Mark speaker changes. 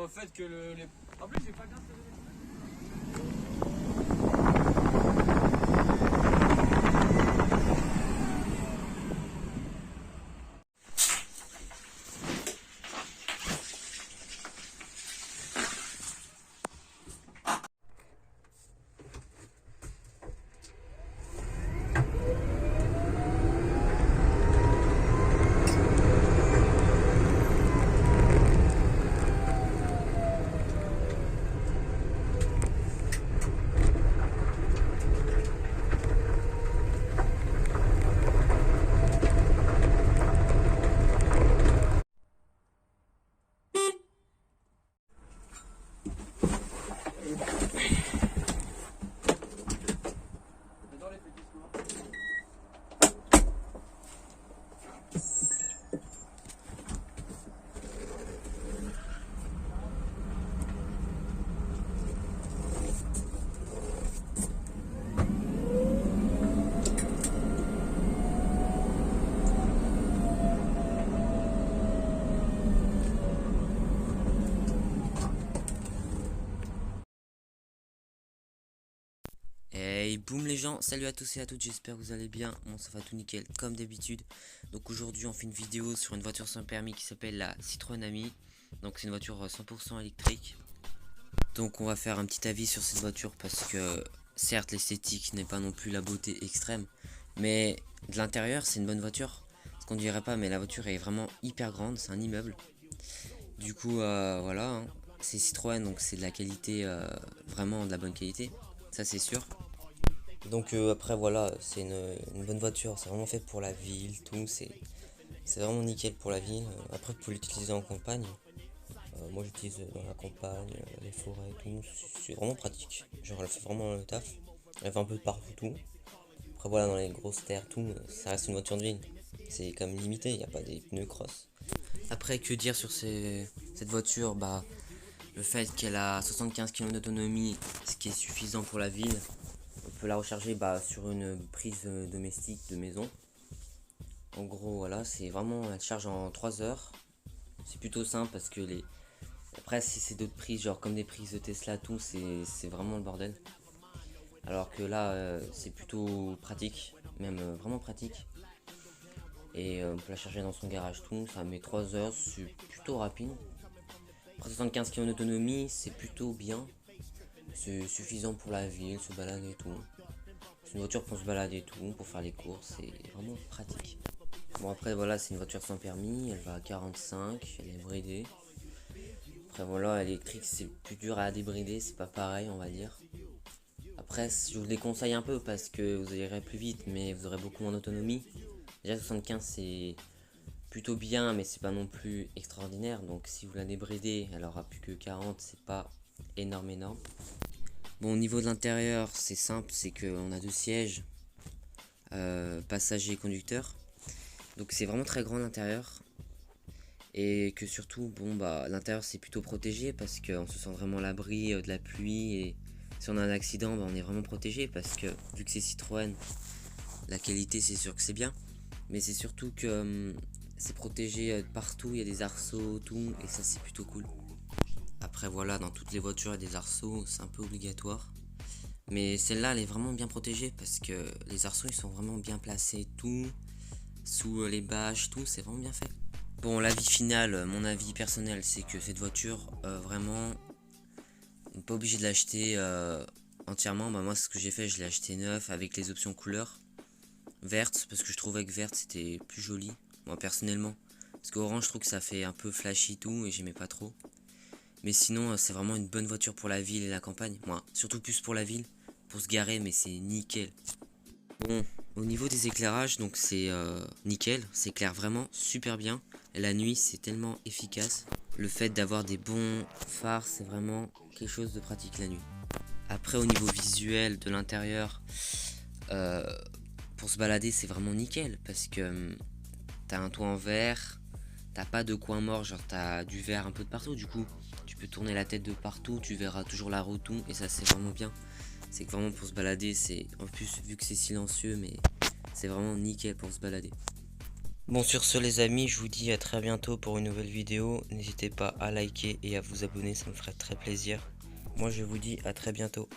Speaker 1: au fait que les... En plus, j'ai pas bien serré.
Speaker 2: Et boum les gens, salut à tous et à toutes, j'espère que vous allez bien, moi ça va tout nickel comme d'habitude. Donc aujourd'hui on fait une vidéo sur une voiture sans permis qui s'appelle la Citroën Ami. Donc c'est une voiture 100% électrique. Donc on va faire un petit avis sur cette voiture parce que certes l'esthétique n'est pas non plus la beauté extrême, mais de l'intérieur c'est une bonne voiture. Ce qu'on dirait pas, mais la voiture est vraiment hyper grande, c'est un immeuble. Du coup voilà, hein. C'est Citroën donc c'est de la qualité, vraiment de la bonne qualité, ça c'est sûr. Donc après voilà, c'est une bonne voiture, c'est vraiment fait pour la ville, tout, c'est vraiment nickel pour la ville. Après vous pouvez l'utiliser en campagne. Moi j'utilise dans la campagne, les forêts, tout, c'est vraiment pratique. Genre elle fait vraiment le taf, elle fait un peu de partout tout. Après voilà, dans les grosses terres, tout, ça reste une voiture de ville. C'est quand même limité, il n'y a pas des pneus cross. Après que dire sur cette voiture, bah le fait qu'elle a 75 km d'autonomie, ce qui est suffisant pour la ville. On peut la recharger sur une prise domestique de maison. En gros voilà, c'est vraiment, elle charge en 3 heures. C'est plutôt simple parce que après si c'est d'autres prises, genre comme des prises de Tesla tout, c'est vraiment le bordel. Alors que là c'est plutôt pratique, même vraiment pratique. Et on peut la charger dans son garage tout, ça met 3 heures, c'est plutôt rapide. Après 75 km d'autonomie, c'est plutôt bien. C'est suffisant pour la ville, se balader et tout. C'est une voiture pour se balader et tout, pour faire les courses, c'est vraiment pratique. Bon après voilà, c'est une voiture sans permis, elle va à 45, elle est bridée. Après voilà, électrique c'est plus dur à débrider, c'est pas pareil on va dire. Après je vous les conseille un peu parce que vous irez plus vite mais vous aurez beaucoup moins d'autonomie. Déjà 75 c'est plutôt bien mais c'est pas non plus extraordinaire, donc si vous la débridez elle aura plus que 40, c'est pas énorme. Bon au niveau de l'intérieur c'est simple, c'est qu'on a deux sièges, passager et conducteur. Donc c'est vraiment très grand l'intérieur. Et que surtout, l'intérieur c'est plutôt protégé parce qu'on se sent vraiment à l'abri de la pluie. Et si on a un accident, on est vraiment protégé parce que vu que c'est Citroën, la qualité c'est sûr que c'est bien. Mais c'est surtout que c'est protégé de partout, il y a des arceaux, tout. Et ça c'est plutôt cool. Après voilà, dans toutes les voitures il y a des arceaux, c'est un peu obligatoire. Mais celle-là elle est vraiment bien protégée parce que les arceaux ils sont vraiment bien placés, tout. Sous les bâches, tout, c'est vraiment bien fait. Bon, l'avis final, mon avis personnel, c'est que cette voiture, vraiment, on n'est pas obligé de l'acheter entièrement. Moi, ce que j'ai fait, je l'ai acheté neuf avec les options couleurs verte, parce que je trouvais que verte c'était plus joli, moi personnellement. Parce qu'orange, je trouve que ça fait un peu flashy tout et j'aimais pas trop. Mais sinon, c'est vraiment une bonne voiture pour la ville et la campagne. Moi, surtout plus pour la ville, pour se garer, mais c'est nickel. Bon, au niveau des éclairages, donc c'est nickel, c'est éclaire vraiment super bien. Et la nuit, c'est tellement efficace. Le fait d'avoir des bons phares, c'est vraiment quelque chose de pratique la nuit. Après, au niveau visuel de l'intérieur, euh, pour se balader, c'est vraiment nickel parce que t'as un toit en verre, t'as pas de coin mort, genre t'as du verre un peu de partout. Du coup, tu peux tourner la tête de partout, tu verras toujours la route, tout, et ça, c'est vraiment bien. C'est que vraiment pour se balader, c'est en plus vu que c'est silencieux, mais c'est vraiment nickel pour se balader. Bon, sur ce les amis, je vous dis à très bientôt pour une nouvelle vidéo. N'hésitez pas à liker et à vous abonner, ça me ferait très plaisir. Moi je vous dis à très bientôt.